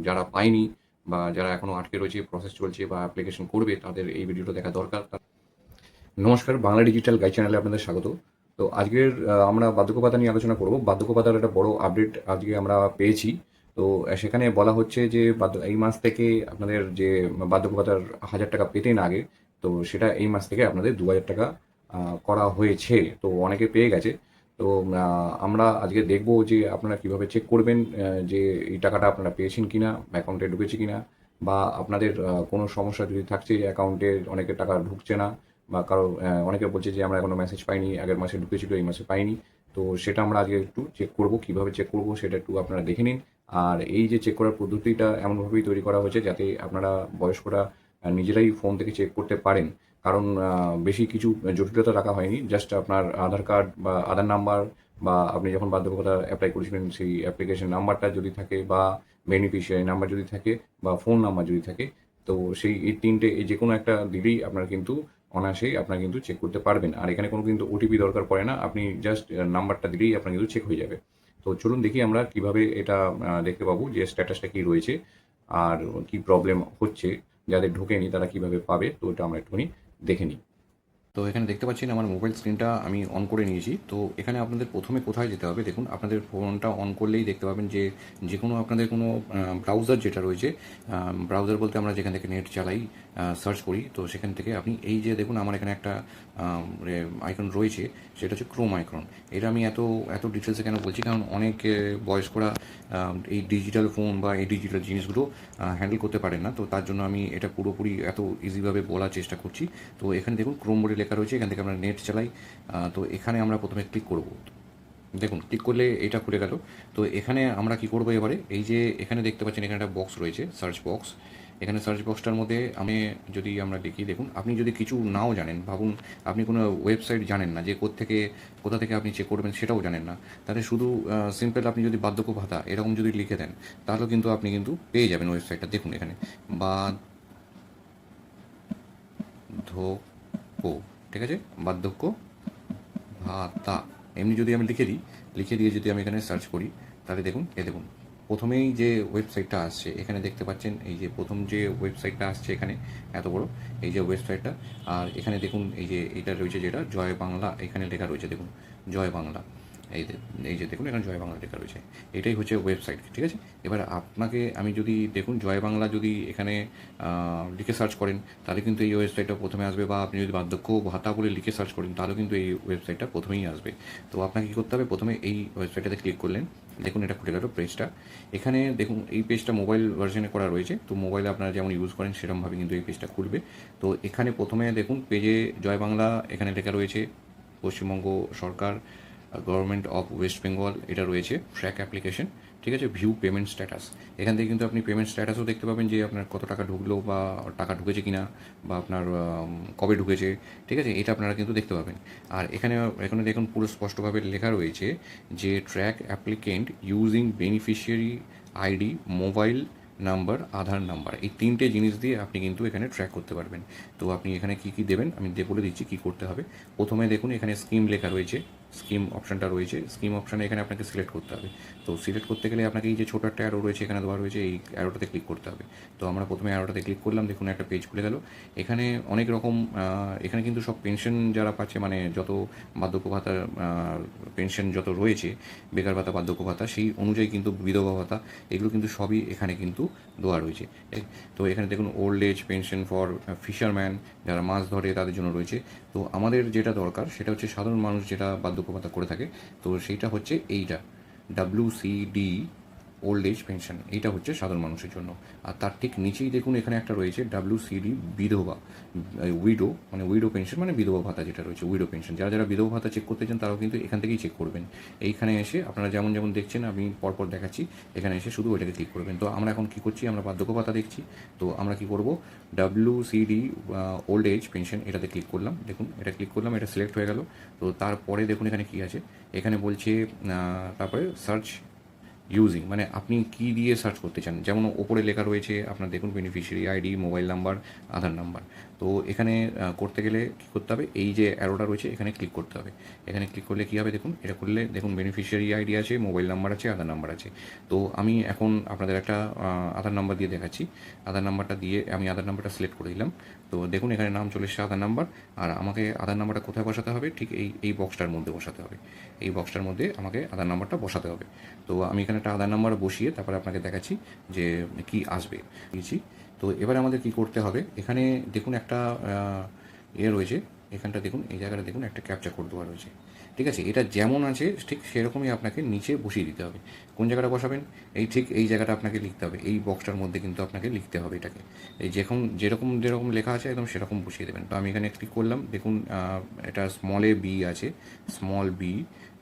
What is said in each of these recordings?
যারা পায়নি বা যারা এখনও আটকে রয়েছে, প্রসেস চলছে বা অ্যাপ্লিকেশন করবে, তাদের এই ভিডিওটা দেখা দরকার। নমস্কার, বাংলা ডিজিটাল গাইড চ্যানেলে আপনাদের স্বাগত। তো আজকের আমরা বার্ধক্য নিয়ে আলোচনা করব। বার্ধক্য ভাতার একটা বড় আপডেট আজকে আমরা পেয়েছি। তো সেখানে বলা হচ্ছে যে এই মাস থেকে আপনাদের যে বার্ধক্য ভাতার ১,০০০ টাকা পেতেন আগে, তো সেটা এই মাস থেকে আপনাদের ২,০০০ টাকা করা হয়েছে। তো অনেকে পেয়ে গেছে। তো আমরা আজকে দেখব যে আপনারা কিভাবে চেক করবেন যে এই টাকাটা আপনারা পেয়েছেন কিনা, অ্যাকাউন্টে ঢুকেছে কিনা, বা আপনাদের কোনো সমস্যা যদি থাকছে, অ্যাকাউন্টে অনেকের টাকা ঢুকছে না, বা কারো অনেকে বলছে যে আমরা এখনো মেসেজ পাইনি, আগের মাসে ঢুকেছিল এই মাসে পাইনি। তো সেটা আমরা আজকে একটু চেক করব, কিভাবে চেক করব সেটা একটু আপনারা দেখে নিন। আর এই যে চেক করার পদ্ধতিটা এমনভাবেই তৈরি করা হয়েছে যাতে আপনারা বয়স্করা নিজেরাই ফোন থেকে চেক করতে পারেন। কারণ বেশি কিছু জটিলতা রাখা হয়নি, জাস্ট আপনার আধার কার্ড বা আধার নাম্বার, বা আপনি যখন বার্ধক্য ভাতা অ্যাপ্লাই করেছিলেন সেই অ্যাপ্লিকেশন নাম্বারটা যদি থাকে, বা বেনিফিশিয়ারি নাম্বার যদি থাকে, বা ফোন নাম্বার যদি থাকে, তো সেই এই ৩টে এই যেকোনো একটা দিলেই আপনারা কিন্তু অনায়াসেই আপনারা কিন্তু চেক করতে পারবেন। আর এখানে কোনো কিন্তু ওটিপি দরকার পড়ে না। আপনি জাস্ট নাম্বারটা দিলেই আপনার কিন্তু চেক হয়ে যাবে। তো চলুন দেখি আমরা কিভাবে এটা দেখতে পাবো যে স্ট্যাটাসটা কি রয়েছে, আর কি প্রবলেম হচ্ছে, যাদের ঢোকেনি তারা কিভাবে পাবে। তো এটা আমরা একটুখানি দেখে নিই। তো এখানে দেখতে পাচ্ছেন আমার মোবাইল স্ক্রিনটা আমি অন করে নিয়েছি। তো এখানে আপনাদের প্রথমে কোথায় যেতে হবে, দেখুন আপনাদের ফোনটা অন করলেই দেখতে পাবেন যে যে কোনো আপনাদের কোনো ব্রাউজার যেটা রয়েছে, ব্রাউজার বলতে আমরা যেখান থেকে নেট চালাই, সার্চ করি, তো সেখান থেকে আপনি এই যে দেখুন আমার এখানে একটা আইকন রয়েছে, সেটা হচ্ছে ক্রোম আইকন। এটা আমি এত এত ডিটেলসে কেন বলছি, কারণ অনেক বয়স্করা এই ডিজিটাল ফোন বা এই ডিজিটাল জিনিসগুলো হ্যান্ডেল করতে পারেন না। তো তার জন্য আমি এটা পুরোপুরি এত ইজিভাবে বলার চেষ্টা করছি। তো এখানে দেখুন ক্রোম বলে লেখা রয়েছে, এখান থেকে আমরা নেট চালাই। তো এখানে আমরা প্রথমে ক্লিক করব। দেখুন ক্লিক করলে এটা খুলে গেল। তো এখানে আমরা কি করব এবারে, এই যে এখানে দেখতে পাচ্ছেন এখানে একটা বক্স রয়েছে, সার্চ বক্স। এখানে সার্চ বক্সটার মধ্যে আমি যদি আমরা দেখি, দেখুন আপনি যদি কিছু নাও জানেন, ভাবুন আপনি কোনো ওয়েবসাইট জানেন না যে কোথা থেকে আপনি চেক করবেন সেটাও জানেন না, তাহলে শুধু সিম্পল আপনি যদি বার্ধক্য ভাতা এরকম যদি লিখে দেন, তাহলেও কিন্তু আপনি কিন্তু পেয়ে যাবেন ওয়েবসাইটটা। দেখুন এখানে বার্ধক্য, ঠিক আছে, বার্ধক্য ভাতা এমনি যদি আমি লিখে দিয়ে যদি আমি এখানে সার্চ করি, তাহলে দেখুন দেখুন প্রথমেই যে ওয়েবসাইটটা আসছে এখানে দেখতে পাচ্ছেন, এই যে প্রথম যে ওয়েবসাইটটা আসছে এখানে এত বড় এই যে ওয়েবসাইটটা। আর এখানে দেখুন এই যে এটা রয়েছে যেটা জয় বাংলা, এখানে লেখা রয়েছে দেখুন জয় বাংলা। এই যে দেখুন এখানে জয় বাংলা লেখা রয়েছে, এটাই হচ্ছে ওয়েবসাইট, ঠিক আছে। এবার আপনাকে আমি যদি দেখুন জয় বাংলা যদি এখানে লিখে সার্চ করেন, তাহলে কিন্তু এই ওয়েবসাইটটা প্রথমে আসবে, বা আপনি যদি বার্ধক্য ভাতা বলে লিখে সার্চ করেন, তাহলেও কিন্তু এই ওয়েবসাইটটা প্রথমেই আসবে। তো আপনাকে কী করতে হবে, প্রথমে এই ওয়েবসাইটটাতে ক্লিক করলেন, দেখুন এটা খুলে গেল পেজটা। এখানে দেখুন এই পেজটা মোবাইল ভার্সনে করা রয়েছে, তো মোবাইলে আপনারা যেমন ইউজ করেন সেরকমভাবে কিন্তু এই পেজটা খুলবে। তো এখানে প্রথমে দেখুন পেজে জয় বাংলা এখানে লেখা রয়েছে, পশ্চিমবঙ্গ সরকার, গভর্নমেন্ট অফ ওয়েস্ট বেঙ্গল এটা রয়েছে, ট্র্যাক অ্যাপ্লিকেশন, ঠিক আছে, ভিউ পেমেন্ট স্ট্যাটাস। এখান থেকে কিন্তু আপনি পেমেন্ট স্ট্যাটাসও দেখতে পাবেন যে আপনার কত টাকা ঢুকলো, বা টাকা ঢুকেছে কিনা, বা আপনার কবে ঢুকেছে, ঠিক আছে, এটা আপনারা কিন্তু দেখতে পাবেন। আর এখানে এখানে দেখুন পুরো স্পষ্টভাবে লেখা রয়েছে যে track applicant using beneficiary ID, mobile number, Aadhaar number, এই 3টে জিনিস দিয়ে আপনি কিন্তু এখানে ট্র্যাক করতে পারবেন। তো আপনি এখানে কী কী দেবেন আমি বলে দিচ্ছি কী করতে হবে। প্রথমে দেখুন এখানে স্কিম লেখা রয়েছে, স্কিম অপশানটা রয়েছে, স্কিম অপশানে এখানে আপনাকে সিলেক্ট করতে হবে। তো সিলেক্ট করতে গেলে আপনাকে এই যে ছোটো একটা অ্যারো রয়েছে এখানে দেওয়া রয়েছে, এই অ্যারোটাতে ক্লিক করতে হবে। তো আমরা প্রথমে অ্যারোটাতে ক্লিক করলাম, দেখুন একটা পেজ খুলে গেল। এখানে অনেক রকম এখানে কিন্তু সব পেনশন যারা পাচ্ছে, মানে যত বার্ধক্য ভাতার পেনশন যত রয়েছে, বেকার ভাতা, বার্ধক্য ভাতা, সেই অনুযায়ী কিন্তু বিধবা ভাতা, এগুলো কিন্তু সবই এখানে কিন্তু দেওয়া রয়েছে। তো এখানে দেখুন old age pension for fisherman, যারা মাছ ধরে তাদের জন্য রয়েছে। তো আমাদের যেটা দরকার সেটা হচ্ছে সাধারণ মানুষ যেটা বার্ধক্য ভাতা করে থাকে, তো সেইটা হচ্ছে এইটা WCD ওল্ড এজ পেনশন, এইটা হচ্ছে সাধারণ মানুষের জন্য। আর তার ঠিক নিচেই দেখুন এখানে একটা রয়েছে WCD বিধবা, উইডো, মানে উইডো পেনশন, মানে বিধবা ভাতা যেটা রয়েছে, উইডো পেনশন। যারা যারা বিধবা ভাতা চেক করতে চান তারাও কিন্তু এখান থেকেই চেক করবেন। এইখানে এসে আপনারা যেমন যেমন দেখছেন, আমি পরপর দেখাচ্ছি, এখানে এসে শুধু ওইটাকে ক্লিক করবেন। তো আমরা এখন কী করছি, আমরা বার্ধক্য ভাতা দেখছি। তো আমরা কী করব, WCD ওল্ড এজ পেনশন, এটাতে ক্লিক করলাম, দেখুন এটা ক্লিক করলাম, এটা সিলেক্ট হয়ে গেল। তো তারপরে দেখুন এখানে কী আছে, এখানে বলছে তারপরে সার্চ ইউজিং মানে আপনি কী দিয়ে সার্চ করতে চান, যেমন ওপরে লেখা রয়েছে আপনার দেখুন beneficiary ID, mobile number, Aadhaar number. তো এখানে করতে গেলে কী করতে হবে, এই যে অ্যারোটা রয়েছে এখানে ক্লিক করতে হবে। এখানে ক্লিক করলে কী হবে দেখুন, এটা করলে দেখুন বেনিফিশিয়ারি আইডি আছে, মোবাইল নাম্বার আছে, আধার নাম্বার আছে। তো আমি এখন আপনাদের একটা আধার নাম্বার দিয়ে দেখাচ্ছি। আধার নাম্বারটা দিয়ে আমি আধার নাম্বারটা সিলেক্ট করে দিলাম। তো দেখুন এখানে নাম চলে এসেছে আধার নাম্বার, আর আমাকে আধার নাম্বারটা কোথায় বসাতে হবে, ঠিক এই বক্সটার মধ্যে বসাতে হবে। এই বক্সটার মধ্যে আমাকে আধার নাম্বারটা বসাতে হবে। তো আমি এখানে একটা আধার নাম্বার বসিয়ে তারপরে আপনাকে দেখাচ্ছি যে কি আসবে দিয়েছি। তো এবারে আমাদের কি করতে হবে, এখানে দেখুন একটা রয়েছে, এখানটা দেখুন এই জায়গাটা দেখুন একটা ক্যাপচা কোড দেওয়া রয়েছে। ঠিক আছে, এটা যেমন আছে ঠিক সেরকমই আপনাকে নিচে বসিয়ে দিতে হবে। কোন জায়গাটা বসাবেন, ঠিক এই জায়গাটা আপনাকে লিখতে হবে, এই বক্সটার মধ্যে কিন্তু আপনাকে লিখতে হবে এটাকে। এই যেরকম যেরকম লেখা আছে একদম সেরকম বসিয়ে দেবেন। তো আমি এখানে ক্লিক করলাম, দেখুন এটা স্মলে বি আছে, স্মল বি,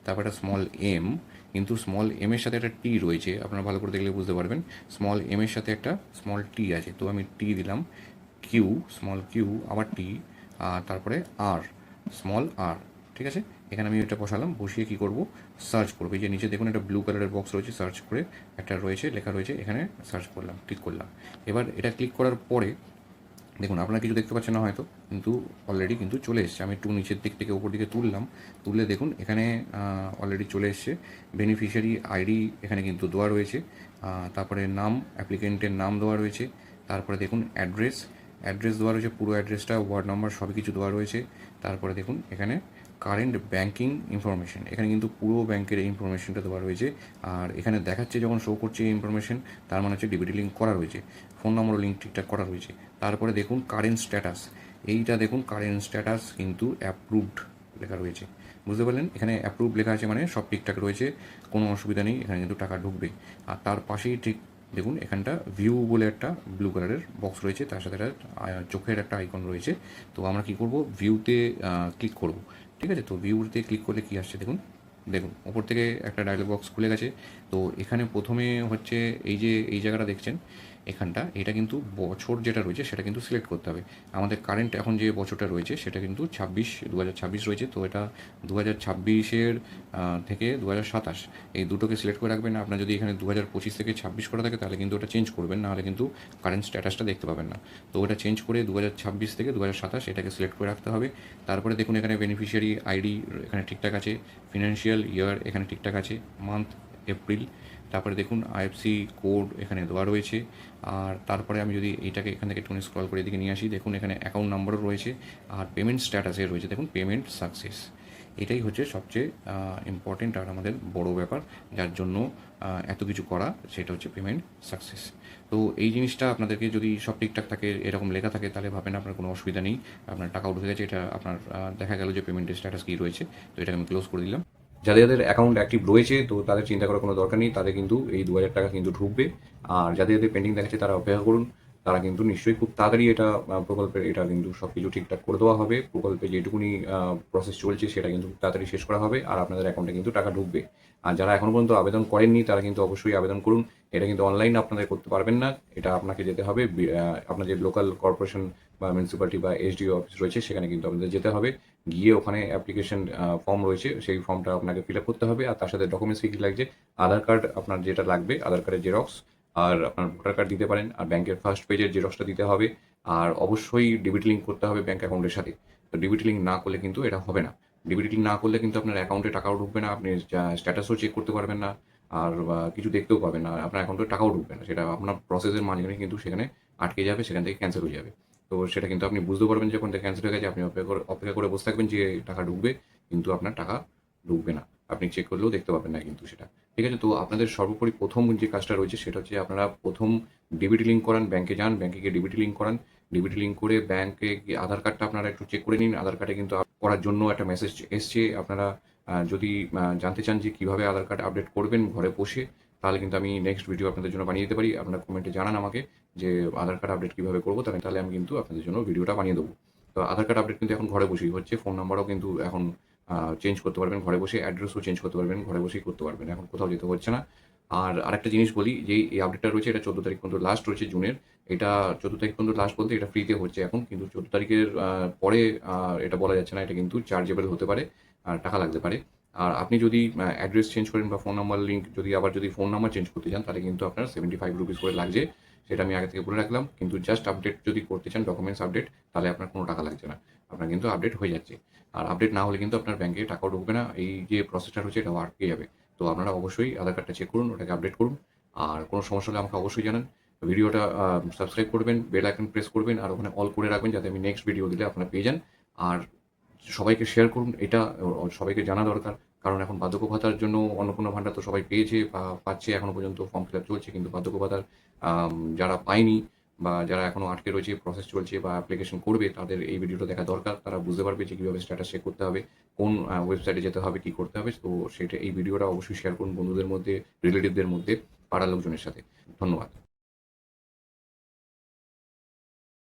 তারপর একটা স্মল এম, কিন্তু স্মল এম এর সাথে একটা টি রয়েছে, আপনারা ভালো করে দেখলে বুঝতে পারবেন। স্মল এম এর সাথে একটা স্মল টি আছে, তো আমি টি দিলাম, কিউ, স্মল কিউ, আবার টি, আর তারপরে আর, স্মল আর। ঠিক আছে, এখানে আমি এটা বসালাম, বসিয়ে কী করব, সার্চ করবো। এই যে নিচে দেখুন একটা ব্লু কালারের বক্স রয়েছে, সার্চ করে একটা রয়েছে, লেখা রয়েছে, এখানে সার্চ করলাম, ক্লিক করলাম। এবার এটা ক্লিক করার পরে দেখুন আপনারা কিছু দেখতে পাচ্ছেন না হয়তো, কিন্তু অলরেডি কিন্তু চলে এসছে। আমি একটু নিচের দিক থেকে উপর দিকে তুললাম, তুললে দেখুন এখানে অলরেডি চলে এসছে। বেনিফিশিয়ারি আইডি এখানে কিন্তু দেওয়া রয়েছে, তারপরে নাম, অ্যাপ্লিকেন্টের নাম দেওয়া রয়েছে, তারপরে দেখুন অ্যাড্রেস দেওয়া রয়েছে, পুরো অ্যাড্রেসটা, ওয়ার্ড নাম্বার সবই কিছু দেওয়া রয়েছে। তারপরে দেখুন এখানে কারেন্ট ব্যাঙ্কিং ইনফরমেশন, এখানে কিন্তু পুরো ব্যাংকের এই ইনফরমেশনটা দেওয়া রয়েছে। আর এখানে দেখাচ্ছে যখন শো করছে এই ইনফরমেশন, তার মানে হচ্ছে ডিবিটি লিঙ্ক করা রয়েছে, ফোন নম্বরও লিঙ্ক ঠিকঠাক করা রয়েছে। তারপরে দেখুন কারেন্ট স্ট্যাটাস, এইটা দেখুন কারেন্ট স্ট্যাটাস কিন্তু অ্যাপ্রুভড লেখা রয়েছে, বুঝতে পারলেন। এখানে অ্যাপ্রুভ লেখা আছে মানে সব ঠিকঠাক রয়েছে, কোনো অসুবিধা নেই, এখানে কিন্তু টাকা ঢুকবে। আর তার পাশেই ঠিক দেখুন এখানটা ভিউ বলে একটা ব্লু কালারের বক্স রয়েছে, তার সাথে একটা চোখের একটা আইকন রয়েছে। তো আমরা কি করব, ভিউতে ক্লিক করব। ঠিক আছে, তো ভিউতে ক্লিক করলে কি আসছে দেখুন, দেখুন ওপর থেকে একটা ডায়লগ বক্স খুলে গেছে। তো এখানে প্রথমে হচ্ছে এই যে এই জায়গাটা দেখছেন এখানটা, এটা কিন্তু বছর যেটা রয়েছে সেটা কিন্তু সিলেক্ট করতে হবে। আমাদের কারেন্ট এখন যে বছরটা রয়েছে সেটা কিন্তু 2026 রয়েছে। তো এটা 2026-এর থেকে 2027 এই দুটোকে সিলেক্ট করে রাখবেন। আপনার যদি এখানে 2025 থেকে 26 করা থাকে তাহলে কিন্তু ওটা চেঞ্জ করবেন, নাহলে কিন্তু কারেন্ট স্ট্যাটাসটা দেখতে পাবেন না। তো ওটা চেঞ্জ করে 2026 থেকে 2027 এটাকে সিলেক্ট করে রাখতে হবে। তারপরে দেখুন এখানে বেনিফিশিয়ারি আইডি এখানে ঠিকঠাক আছে, ফিনান্সিয়াল ইয়ার এখানে ঠিকঠাক আছে, মান্থ এপ্রিল, তারপরে দেখুন আইএফসি কোড এখানে দেওয়া রয়েছে। আর তারপরে আমি যদি এইটাকে এখান থেকে একটু স্ক্রল করে এদিকে নিয়ে আসি, দেখুন এখানে অ্যাকাউন্ট নাম্বারও রয়েছে, আর পেমেন্ট স্ট্যাটাসে রয়েছে দেখুন পেমেন্ট সাকসেস। এটাই হচ্ছে সবচেয়ে ইম্পর্টেন্ট আর আমাদের বড় ব্যাপার, যার জন্য এত কিছু করা, সেটা হচ্ছে পেমেন্ট সাকসেস। তো এই জিনিসটা আপনাদেরকে যদি সব ঠিকঠাক থাকে, এরকম লেখা থাকে, তাহলে ভাবেন আপনার কোনো অসুবিধা নেই, আপনার টাকা উঠে গেছে। এটা আপনার দেখা গেল যে পেমেন্টের স্ট্যাটাস কী রয়েছে। তো এটাকে আমি ক্লোজ করে দিলাম। যাদের যাদের অ্যাকাউন্ট অ্যাক্টিভ রয়েছে তো তাদের চিন্তা করার কোনো দরকার নেই, তাদের কিন্তু এই 2000 টাকা কিন্তু ঢুকবে। আর যাদের যাদের পেন্ডিং দেখাচ্ছে তারা অপেক্ষা করুন, তারা কিন্তু নিশ্চয়ই খুব তাড়াতাড়ি এটা প্রকল্পের এটা কিন্তু সব কিছু ঠিকঠাক করে দেওয়া হবে। প্রকল্পে যেটুকুনি প্রসেস চলছে সেটা কিন্তু খুব তাড়াতাড়ি শেষ করা হবে, আর আপনাদের অ্যাকাউন্টে কিন্তু টাকা ঢুকবে। আর যারা এখনও পর্যন্ত আবেদন করেননি তারা কিন্তু অবশ্যই আবেদন করুন। এটা কিন্তু অনলাইনে আপনাদের করতে পারবেন না, এটা আপনাকে যেতে হবে আপনার যে লোকাল কর্পোরেশন বা মিউনিসিপ্যালিটি বা এসডিও অফিস রয়েছে সেখানে কিন্তু আপনাদের যেতে হবে। গিয়ে ওখানে অ্যাপ্লিকেশন ফর্ম রয়েছে, সেই ফর্মটা আপনাকে ফিল আপ করতে হবে। আর তার সাথে ডকুমেন্টস কী কী লাগছে, আধার কার্ড আপনার যেটা লাগবে, আধার কার্ডের জেরক্স, আর আপনার ভোটার কার্ড দিতে পারেন, আর ব্যাংকের ফার্স্ট পেজের জেরক্সটা দিতে হবে। আর অবশ্যই ডিবিটি লিঙ্ক করতে হবে ব্যাংক অ্যাকাউন্টের সাথে। তো ডিবিটি লিঙ্ক না করলে কিন্তু এটা হবে না। ডিবিটি লিঙ্ক না করলে কিন্তু আপনার অ্যাকাউন্টে টাকাও ঢুকবে না, আপনি স্ট্যাটাসও চেক করতে পারবেন না, আর কিছু দেখতেও পাবেন না, আপনার অ্যাকাউন্টে টাকাও ঢুকবে না। সেটা আপনার প্রসেসের মাঝখানে কিন্তু সেখানে আটকে যাবে, সেখান থেকে ক্যান্সেল হয়ে যাবে। তো সেটা কিন্তু আপনি বুঝতে পারবেন যখন ক্যান্সেল হয়ে গেছে, আপনি অপেক্ষা করে বসে থাকবেন যে টাকা ঢুকবে, কিন্তু আপনার টাকা ঢুকবে না। আপনি চেক করলেও দেখতে পাবেন না কিন্তু সেটা। ঠিক আছে, তো আপনাদের সর্বোপরি প্রথম যে কাজটা রয়েছে সেটা হচ্ছে আপনারা প্রথম ডিবিটি লিঙ্ক করান, ব্যাংকে যান, ব্যাংকে গিয়ে ডিবিটি লিঙ্ক করান। ডিবিটি লিঙ্ক করে ব্যাংকে গিয়ে আধার কার্ডটা আপনারা একটু চেক করে নিন। আধার কার্ডে কিন্তু করার জন্য একটা মেসেজ এসছে। আপনারা যদি জানতে চান যে কীভাবে আধার কার্ড আপডেট করবেন ঘরে বসে, তাহলে কিন্তু আমি নেক্সট ভিডিও আপনাদের জন্য বানিয়ে দিতে পারি। আপনারা কমেন্টে জানান আমাকে যে আধার কার্ড আপডেট কীভাবে করবো, তাহলে আমি কিন্তু আপনাদের জন্য ভিডিওটা বানিয়ে দেবো। তো আধার কার্ড আপডেট কিন্তু এখন ঘরে বসেই হচ্ছে, ফোন নাম্বারও কিন্তু এখন চেঞ্জ করতে পারবেন ঘরে বসে, অ্যাড্রেসও চেঞ্জ করতে পারবেন ঘরে বসেই করতে পারবেন, এখন কোথাও যেতে হচ্ছে না। আর আরেকটা জিনিস বলি, যে এই আপডেটটা রয়েছে এটা 14 তারিখ পর্যন্ত লাস্ট রয়েছে জুনের। এটা 14 তারিখ পর্যন্ত লাস্ট বলতে এটা ফ্রিতে হচ্ছে এখন, কিন্তু 14 তারিখের পরে এটা বলা যাচ্ছে না, এটা কিন্তু চার্জেবল হতে পারে আর টাকা লাগতে পারে। আর আপনি যদি অ্যাড্রেস চেঞ্জ করেন বা ফোন নাম্বার লিঙ্ক যদি ফোন নাম্বার চেঞ্জ করতে চান, তাহলে কিন্তু আপনার 75 রুপিস করে লাগছে। সেটা আমি আগে থেকে বলে রাখলাম। কিন্তু জাস্ট আপডেট যদি করতে চান, ডকুমেন্টস আপডেট, তাহলে আপনার কোনো টাকা লাগছে না। আপনার কিন্তু আপডেট হয়ে যাচ্ছে। আর আপডেট না হলে কিন্তু আপনার ব্যাংকে টাকাও ঢুকবে না। এই যে প্রসেসটা রয়েছে এটাও আটকে যাবে। তো আপনারা অবশ্যই আধার কার্ডটা চেক করুন, ওটাকে আপডেট করুন। আর কোনো সমস্যা হলে আমাকে অবশ্যই জানান। ভিডিওটা সাবস্ক্রাইব করবেন, বেল আইকন প্রেস করবেন আর ওখানে অল করে রাখবেন, যাতে আমি নেক্সট ভিডিও দিলে আপনারা পেয়ে যান। আর সবাইকে শেয়ার করুন, এটা সবাইকে জানা দরকার। কারণ এখন বার্ধক্য ভাতার জন্য অন্নপূর্ণা ভাণ্ডার তো সবাই পেয়েছে বা পাচ্ছে, এখনো পর্যন্ত ফর্ম ফিল আপ চলছে। কিন্তু বার্ধক্য ভাতার যারা পায়নি বা যারা এখনো আটকে রয়েছে, প্রসেস চলছে বা অ্যাপ্লিকেশন করবে, তাদের এই ভিডিওটা দেখা দরকার। তারা বুঝতে পারবে যে কীভাবে স্ট্যাটাস চেক করতে হবে, কোন ওয়েবসাইটে যেতে হবে, কী করতে হবে। তো সেটা এই ভিডিওটা অবশ্যই শেয়ার করুন বন্ধুদের মধ্যে, রিলেটিভদের মধ্যে, পাড়ার লোকজনের সাথে। ধন্যবাদ।